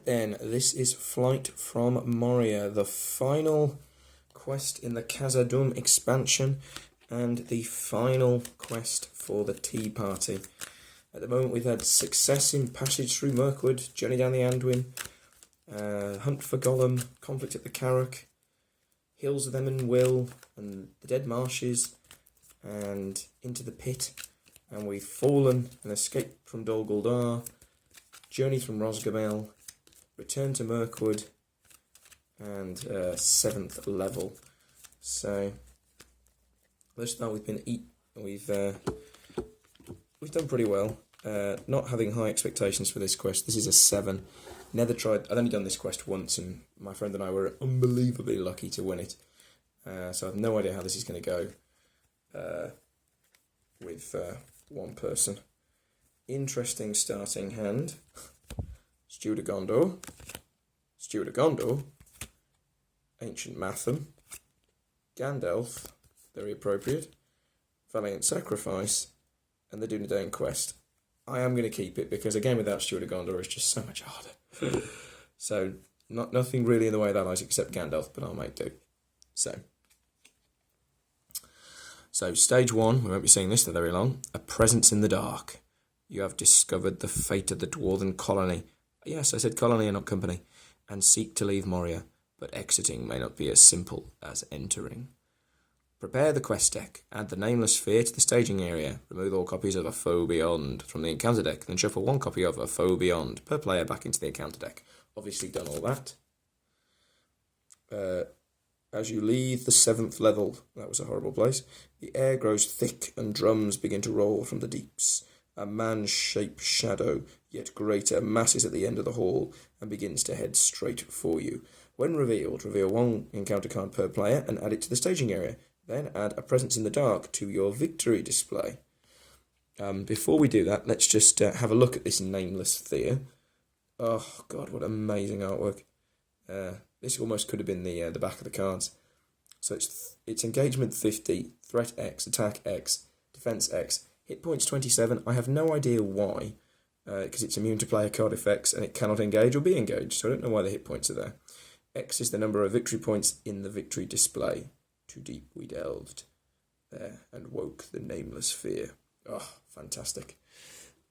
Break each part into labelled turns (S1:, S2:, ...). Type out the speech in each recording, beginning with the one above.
S1: Right then, this is Flight from Moria, the final quest in the Khazad Dum expansion and the final quest for the Tea Party. At the moment we've had success in Passage Through Mirkwood, Journey Down the Anduin, Hunt for Gollum, Conflict at the Carrack, Hills of Them and Will, and the Dead Marshes, and Into the Pit, and we've fallen and Escape from Dol Guldurs, Journey from Rosgabel, Return to Mirkwood, and 7th level. So let's start with we've done pretty well. Not having high expectations for this quest. This is a 7. I'd only done this quest once, and my friend and I were unbelievably lucky to win it. So I have no idea how this is going to go with one person. Interesting starting hand. Steward of Gondor, Ancient Matham, Gandalf, very appropriate, Valiant Sacrifice, and the Dunedain Quest. I am going to keep it because a game without Steward of Gondor is just so much harder. So nothing really in the way of allies except Gandalf, but I'll make do. So stage 1, we won't be seeing this for very long. A Presence in the Dark. You have discovered the fate of the Dwarven colony. Yes, I said colony and not company. And seek to leave Moria, but exiting may not be as simple as entering. Prepare the quest deck. Add the Nameless Sphere to the staging area. Remove all copies of A Foe Beyond from the encounter deck. Then shuffle 1 copy of A Foe Beyond per player back into the encounter deck. Obviously done all that. As you leave the 7th level, that was a horrible place, the air grows thick and drums begin to roll from the deeps. A man-shaped shadow, yet greater, masses at the end of the hall and begins to head straight for you. When revealed, reveal 1 encounter card per player and add it to the staging area. Then add a Presence in the Dark to your victory display. Before we do that, let's just have a look at this Nameless Sphere. Oh, God, what amazing artwork. This almost could have been the back of the cards. So it's engagement 50, threat X, attack X, defense X, hit points 27. I have no idea why, because it's immune to player card effects and it cannot engage or be engaged, so I don't know why the hit points are there. X is the number of victory points in the victory display. Too deep we delved there and woke the Nameless Fear. Oh, fantastic.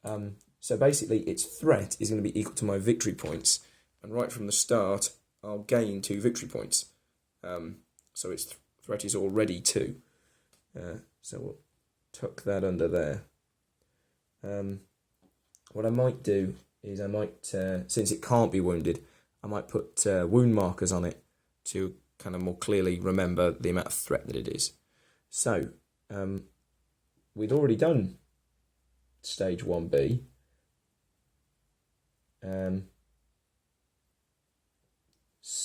S1: So basically its threat is going to be equal to my victory points, and right from the start I'll gain 2 victory points. So its threat is already 2. So we'll tuck that under there. What I might do is since it can't be wounded, I might put wound markers on it to kind of more clearly remember the amount of threat that it is. So, we'd already done stage 1B.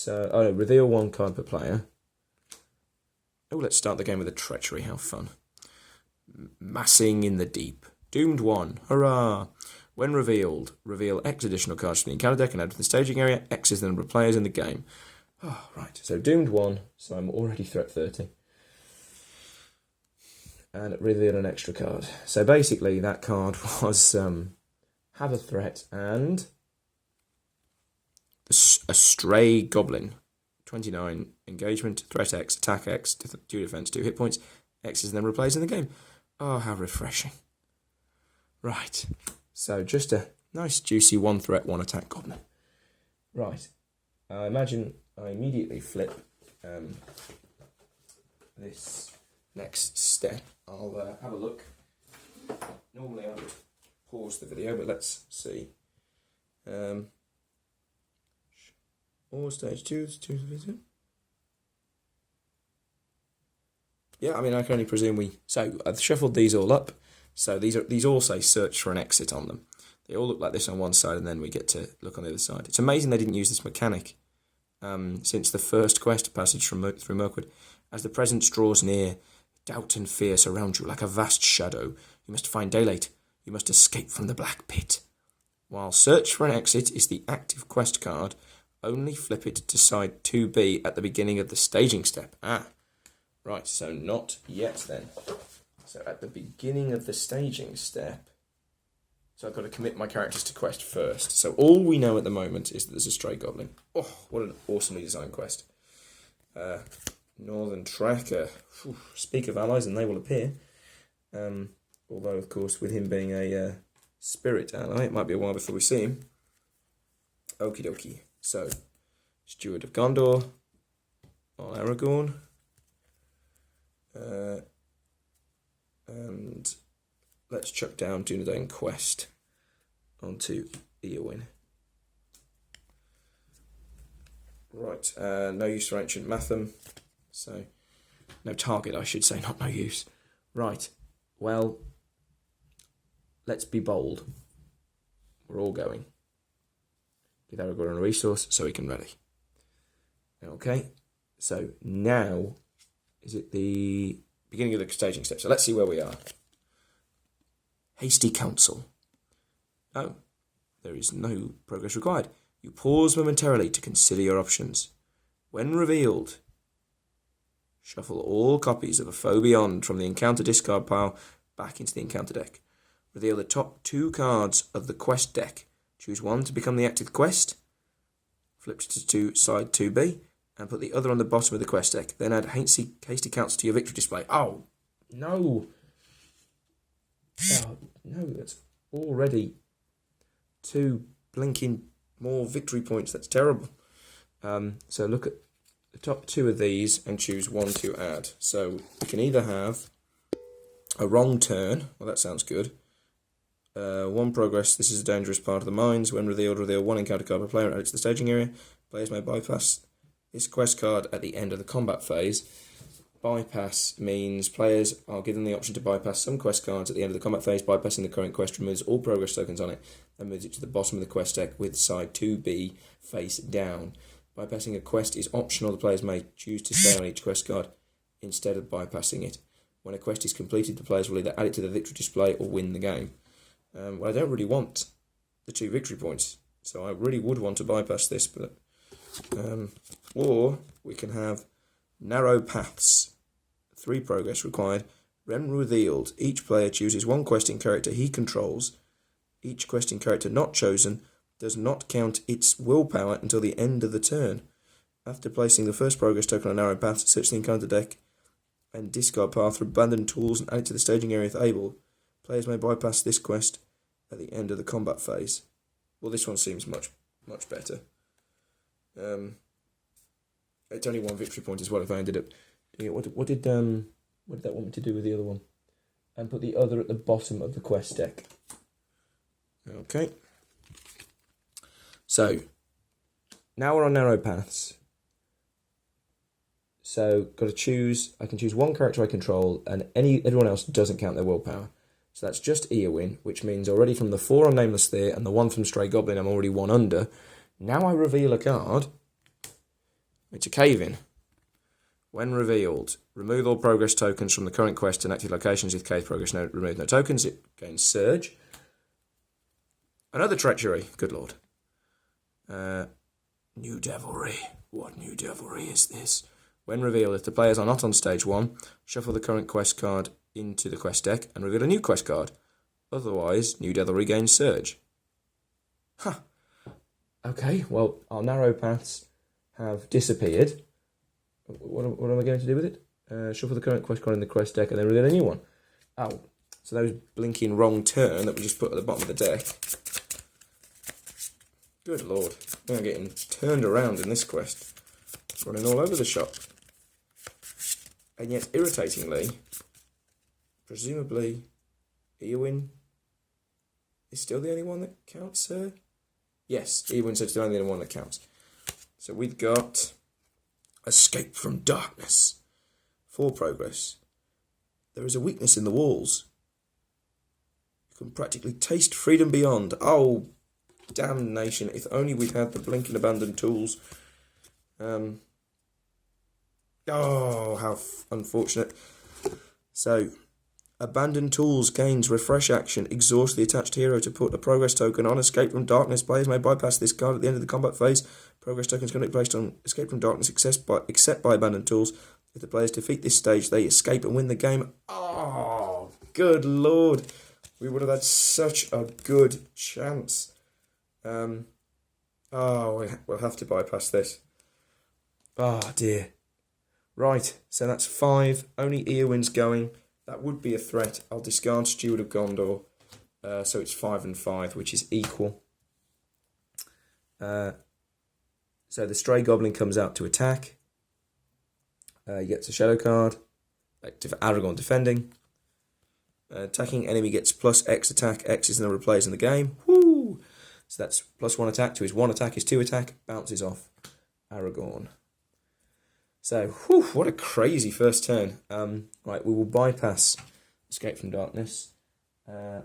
S1: Reveal 1 card per player. Oh, let's start the game with a treachery, how fun. Massing in the Deep. Doomed 1, hurrah! When revealed, reveal X additional cards from the encounter deck and add to the staging area. X is the number of players in the game. Oh, right, so doomed 1, so I'm already threat 30. And reveal an extra card. So basically that card was have a threat and a Stray Goblin. 29 engagement, threat X, attack X, 2 defense, 2 hit points. X is the number of players in the game. Oh, how refreshing. Right, so just a nice juicy 1 threat, 1 attack Goblin. Right, I imagine I immediately flip this next step. I'll have a look. Normally I would pause the video, but let's see. Or stage 2, yeah, I mean, I can only presume So I've shuffled these all up. So these all say search for an exit on them. They all look like this on one side, and then we get to look on the other side. It's amazing they didn't use this mechanic since the first quest, Passage through Mirkwood. As the presence draws near, doubt and fear surround you like a vast shadow. You must find daylight. You must escape from the black pit. While search for an exit is the active quest card, only flip it to side 2B at the beginning of the staging step. Right, so not yet then. So at the beginning of the staging step, So I've got to commit my characters to quest first. So all we know at the moment is that there's a stray goblin. Oh, what an awesomely designed quest. Northern Tracker. Whew, speak of allies and they will appear. Although, of course, with him being a spirit ally, it might be a while before we see him. Okie dokie. So, Steward of Gondor on Aragorn. And let's chuck down Dunedain Quest onto Eowyn. Right, no use for Ancient Matham. So, no target, I should say, not no use. Right, well, let's be bold. We're all going. Give Aragorn a resource so he can ready. Okay, so now is it the beginning of the staging step. So let's see where we are. Hasty counsel. No, there is no progress required. You pause momentarily to consider your options. When revealed, shuffle all copies of a foe beyond from the encounter discard pile back into the encounter deck. Reveal the top 2 cards of the quest deck. Choose one to become the active quest. Flip to side 2B. And put the other on the bottom of the quest deck. Then add hasty counsel to your victory display. Oh, no. Oh, no, that's already 2 blinking more victory points. That's terrible. So look at the top 2 of these and choose one to add. So we can either have a wrong turn. Well, that sounds good. 1 progress. This is a dangerous part of the mines. When revealed, reveal 1 encounter card per player and add it to the staging area. Players may bypass this quest card at the end of the combat phase. Bypass means players are given the option to bypass some quest cards at the end of the combat phase. Bypassing the current quest removes all progress tokens on it and moves it to the bottom of the quest deck with side 2B face down. Bypassing a quest is optional. The players may choose to stay on each quest card instead of bypassing it. When a quest is completed, the players will either add it to the victory display or win the game. Well, I don't really want the 2 victory points, so I really would want to bypass this, but or we can have narrow paths. 3 progress required. When revealed, each player chooses 1 questing character he controls. Each questing character not chosen does not count its willpower until the end of the turn. After placing the first progress token on narrow path, search the encounter deck and discard path for abandoned tools and add it to the staging area if able. Players may bypass this quest at the end of the combat phase. Well, this one seems much better. It's only 1 victory point as well. If I ended up, what did that want me to do with the other one? And put the other at the bottom of the quest deck. Okay. So now we're on narrow paths. So got to choose. I can choose 1 character I control, and everyone else doesn't count their willpower. So that's just Eowyn, which means already from the 4 on Nameless Sphere and the 1 from Stray Goblin, I'm already 1 under. Now I reveal a card. It's a Cave-In. When revealed, remove all progress tokens from the current quest and active locations. If cave progress remove no tokens, it gains Surge. Another treachery. Good lord. New Devilry. What new devilry is this? When revealed, if the players are not on stage 1, shuffle the current quest card into the quest deck and reveal a new quest card. Otherwise, New Devilry gains Surge. Huh. Okay, well, our narrow paths have disappeared. What am I going to do with it? Shuffle the current quest card in the quest deck and then reveal a new one. Oh, so those blinking wrong turn that we just put at the bottom of the deck. Good lord, we're getting turned around in this quest. Running all over the shop. And yet, irritatingly, presumably, Eowyn is still the only one that counts, sir? Yes, Eowyn's still the only one that counts. So we've got Escape from Darkness. 4 progress. There is a weakness in the walls. You can practically taste freedom beyond. Oh, damnation. If only we'd had the blinking abandoned tools. Oh, how unfortunate. So, abandoned tools gains refresh action. Exhaust the attached hero to put a progress token on Escape from Darkness. Players may bypass this card at the end of the combat phase. Progress tokens can be placed on Escape from Darkness except by abandoned tools. If the players defeat this stage, they escape and win the game. Oh, good lord. We would have had such a good chance. Oh, we'll have to bypass this. Ah, dear. Right, so that's 5. Only Eowyn's going. That would be a threat. I'll discard Steward of Gondor. So it's 5 and 5, which is equal. So the Stray Goblin comes out to attack. He gets a shadow card. Aragorn defending. Attacking enemy gets plus X attack. X is the number of players in the game. Woo! So that's plus 1 attack to his 1 attack, his 2 attack. Bounces off Aragorn. So, what a crazy first turn. Right, we will bypass Escape from Darkness. So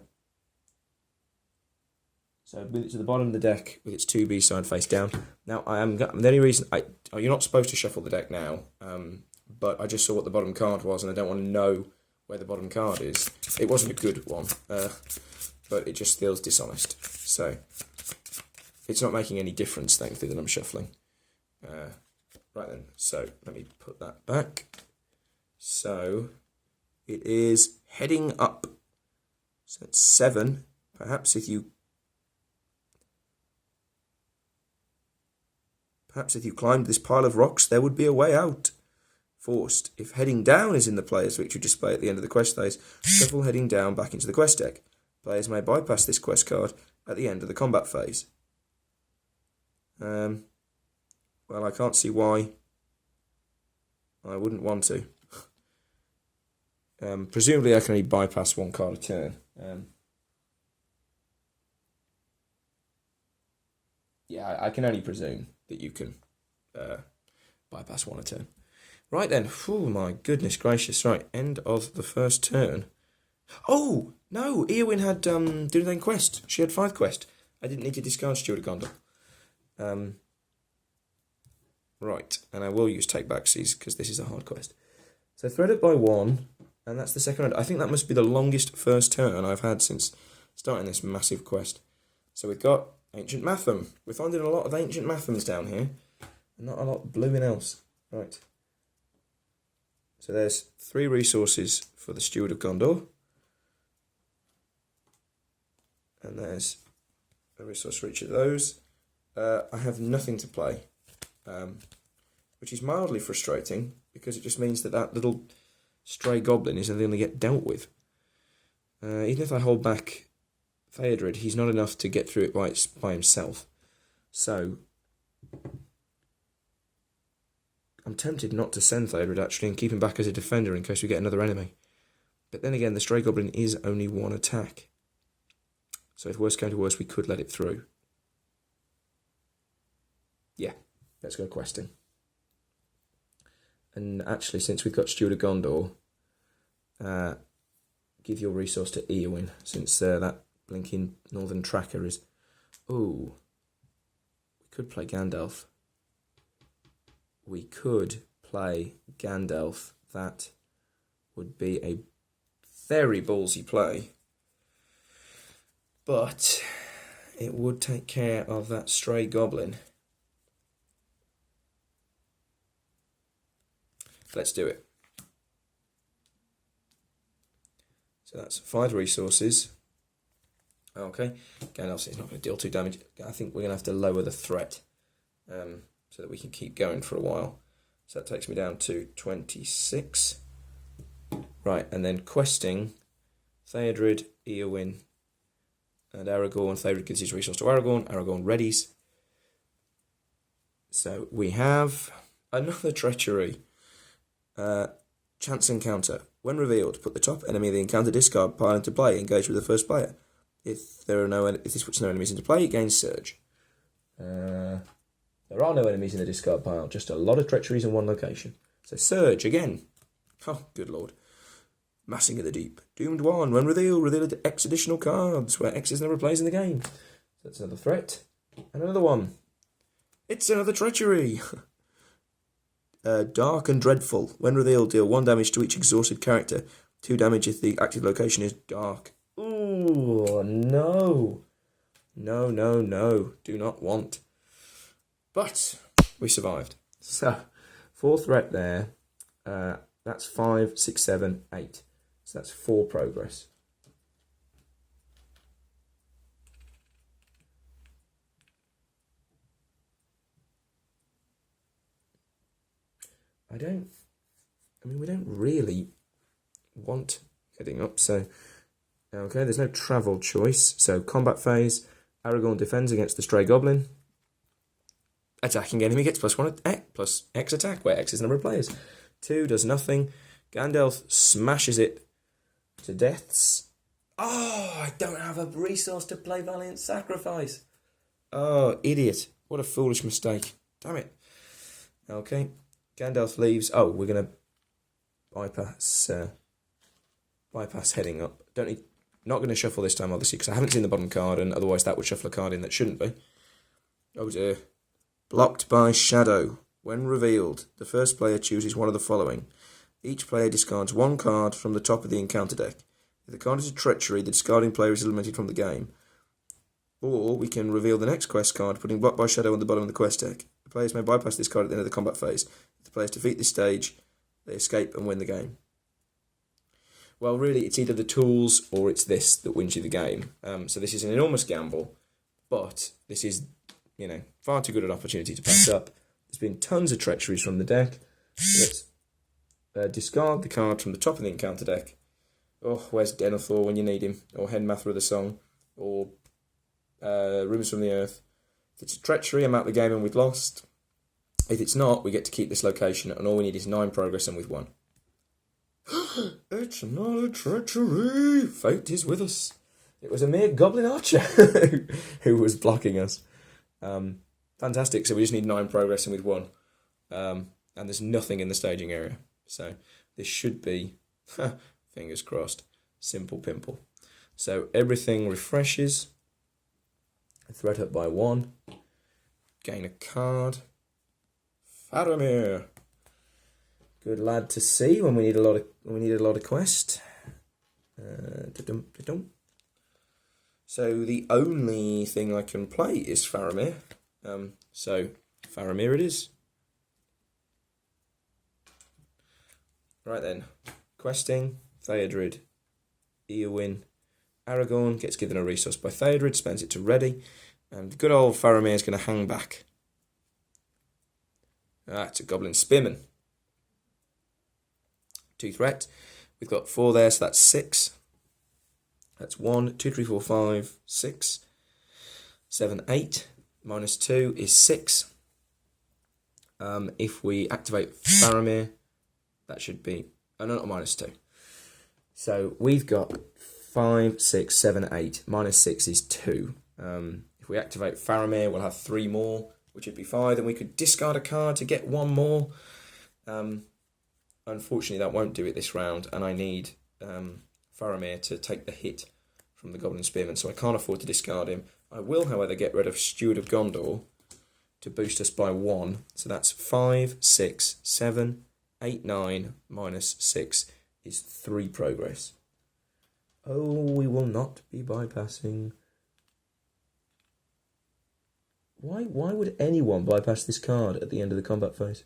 S1: move it to the bottom of the deck with its 2 B-side face down. Now, the only reason... you're not supposed to shuffle the deck now, but I just saw what the bottom card was, and I don't want to know where the bottom card is. It wasn't a good one, but it just feels dishonest. So, it's not making any difference, thankfully, that I'm shuffling. Right then, so let me put that back. So, it is heading up. So it's 7. Perhaps if you climbed this pile of rocks, there would be a way out. Forced. If heading down is in the player's victory display at the end of the quest phase, shuffle heading down back into the quest deck. Players may bypass this quest card at the end of the combat phase. Well, I can't see why I wouldn't want to. Presumably I can only bypass 1 card a turn. Yeah, I can only presume that you can bypass 1 a turn. Right then. Oh, my goodness gracious. Right, end of the first turn. Oh, no, Eowyn had Dunedain quest. She had 5 quest. I didn't need to discard Steward of Gondor. Right, and I will use Take Backsies because this is a hard quest. So thread it by 1, and that's the second round. I think that must be the longest first turn I've had since starting this massive quest. So we've got Ancient Matham. We're finding a lot of Ancient Mathams down here, and not a lot blooming else. Right. So there's 3 resources for the Steward of Gondor. And there's a resource for each of those. I have nothing to play. Which is mildly frustrating because it just means that little stray goblin is only going to get dealt with. Even if I hold back Theodred, he's not enough to get through it by himself. So I'm tempted not to send Theodred actually and keep him back as a defender in case we get another enemy. But then again, the stray goblin is only 1 attack. So if worse came to worse, we could let it through. Yeah. Let's go questing. And actually, since we've got Steward of Gondor, give your resource to Eowyn, since that blinking northern tracker is... Oh, we could play Gandalf. We could play Gandalf. That would be a very ballsy play. But it would take care of that stray goblin. Let's do it. So that's 5 resources. Okay, Gandalf is not going to deal 2 damage. I think we're going to have to lower the threat so that we can keep going for a while. So that takes me down to 26. Right, and then questing Theodred, Eowyn, and Aragorn. Theodred gives his resource to Aragorn. Aragorn readies. So we have another treachery. Chance encounter. When revealed, put the top enemy of the encounter discard pile into play. Engage with the first player. If this puts no enemies into play, it gains surge. There are no enemies in the discard pile. Just a lot of treacheries in one location. So surge again. Oh, good lord. Massing of the Deep. Doomed 1. When reveal X additional cards, where X is never plays in the game. So that's another threat. And another one. It's another treachery. Dark and Dreadful. When revealed, deal 1 damage to each exhausted character. 2 damage if the active location is dark. Ooh, no. No. Do not want. But we survived. So, 4 threat there. That's 5, 6, 7, 8. So that's 4 progress. we don't really want heading up, so... Okay, there's no travel choice. So, combat phase, Aragorn defends against the stray goblin. Attacking enemy gets plus X attack, where X is the number of players. 2 does nothing. Gandalf smashes it to deaths. Oh, I don't have a resource to play Valiant Sacrifice. Oh, idiot. What a foolish mistake. Damn it. Okay, Gandalf leaves. Oh, we're going to bypass heading up. Not going to shuffle this time, obviously, because I haven't seen the bottom card, and otherwise that would shuffle a card in that shouldn't be. Oh dear. Blocked by Shadow. When revealed, the first player chooses one of the following. Each player discards one card from the top of the encounter deck. If the card is a treachery, the discarding player is eliminated from the game. Or we can reveal the next quest card, putting Blocked by Shadow on the bottom of the quest deck. The players may bypass this card at the end of the combat phase. If the players defeat this stage, they escape and win the game. Well, really, it's either the tools or it's this that wins you the game. So this is an enormous gamble, but this is, far too good an opportunity to pass up. There's been tons of treacheries from the deck. Let's discard the card from the top of the encounter deck. Oh, where's Denethor when you need him? Or Henmathra of the Song? Or Rumours from the Earth? If it's a treachery, I'm out the game and we've lost. If it's not, we get to keep this location, and all we need is 9 progress and we've won. It's not a treachery. Fate is with us. It was a mere goblin archer who was blocking us. Fantastic. So we just need 9 progress and we've won. And there's nothing in the staging area. So this should be, fingers crossed, simple pimple. So everything refreshes. Threat up by 1. Gain a card. Faramir. Good lad to see when we need a lot of quest. So the only thing I can play is Faramir. So Faramir it is. Right then, questing Theodred, Eowyn, Aragorn gets given a resource by Theodred, spends it to ready, and good old Faramir is going to hang back. It's a Goblin Spearman. 2 threat. We've got 4 there, so that's 6. That's 1, 2, 3, 4, 5, 6, 7, 8. Minus 2 is 6. If we activate Faramir, that should be... Oh, no, not minus 2. So we've got 5, 6, 7, 8. Minus 6 is 2. If we activate Faramir, we'll have 3 more, which would be 5. Then we could discard a card to get 1 more. Unfortunately, that won't do it this round, and I need Faramir to take the hit from the Goblin Spearman, so I can't afford to discard him. I will, however, get rid of Steward of Gondor to boost us by 1. So that's 5, 6, 7, 8, 9, minus 6 is 3 progress. Oh, we will not be bypassing. Why would anyone bypass this card at the end of the combat phase?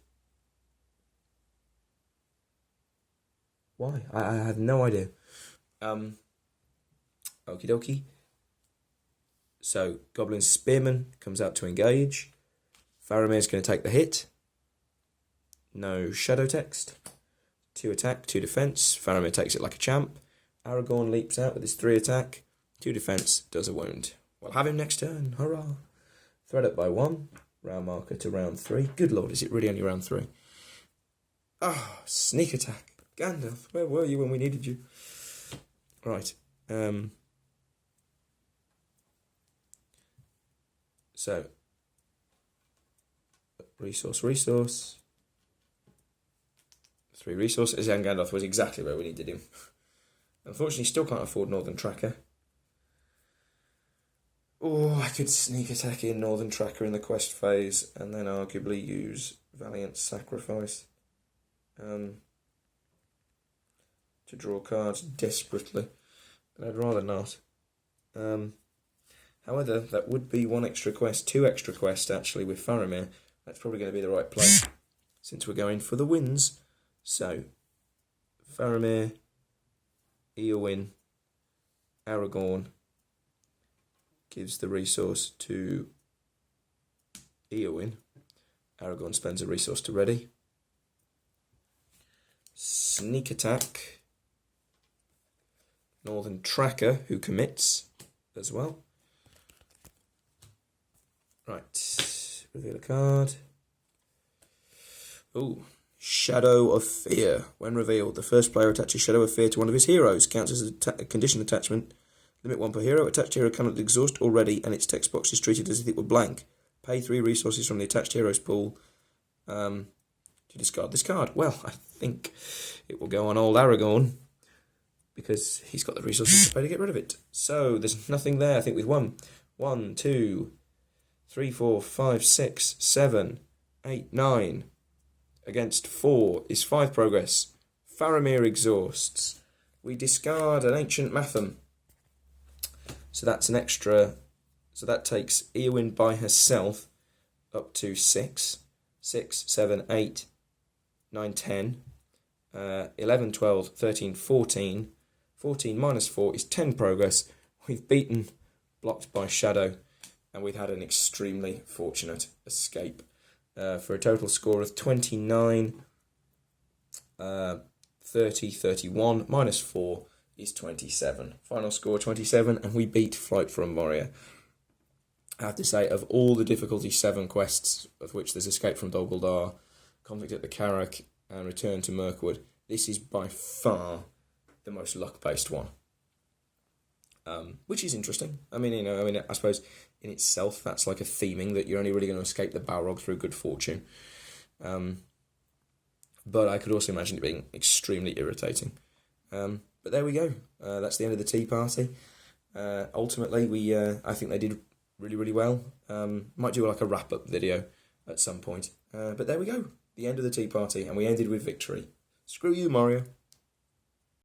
S1: Why? I have no idea. Okie dokie. So, Goblin Spearman comes out to engage. Faramir's going to take the hit. No shadow text. 2 attack, 2 defense. Faramir takes it like a champ. Aragorn leaps out with his 3 attack. 2 defense, does a wound. We'll have him next turn. Hurrah. Threat up by 1. Round marker to round 3. Good lord, is it really only round 3? Oh, sneak attack. Gandalf, where were you when we needed you? Right. So, resource. 3 resources, and Gandalf was exactly where we needed him. Unfortunately, still can't afford Northern Tracker. Oh, I could sneak attack in Northern Tracker in the quest phase, and then arguably use Valiant Sacrifice to draw cards desperately. But I'd rather not. However, that would be 1 extra quest, 2 extra quests actually with Faramir. That's probably going to be the right play, since we're going for the wins. So, Faramir, Eowyn, Aragorn gives the resource to Eowyn. Aragorn spends a resource to ready. Sneak attack. Northern Tracker, who commits as well. Right, reveal a card. Ooh, Shadow of Fear. When revealed, the first player attaches Shadow of Fear to one of his heroes. Counts as a condition attachment. Limit 1 per hero. Attached hero cannot exhaust already, and its text box is treated as if it were blank. Pay 3 resources from the attached hero's pool to discard this card. Well, I think it will go on old Aragorn, because he's got the resources to pay to get rid of it. So there's nothing there. I think with 1, 2, 3, 4, 5, 6, 7, 8, 9. Against 4 is 5 progress. Faramir exhausts. We discard an Ancient Matham. So that's an extra. So that takes Eowyn by herself up to 6. 6, 7, 8, 9, 10. 11, 12, 13, 14. 14 minus 4 is 10 progress. We've beaten Blocked by Shadow, and we've had an extremely fortunate escape for a total score of 29, 30, 31. Minus 4 is 27. Final score 27, and we beat Flight from Moria. I have to say, of all the difficulty 7 quests, of which there's Escape from Dol Guldur, Conflict at the Carrack, and Return to Mirkwood, this is by far the most luck-based one, which is interesting. I suppose in itself that's like a theming that you're only really going to escape the Balrog through good fortune. But I could also imagine it being extremely irritating. But there we go. That's the end of the tea party. Ultimately, I think they did really, really well. Might do like a wrap-up video at some point. But there we go. The end of the tea party, and we ended with victory. Screw you, Moria.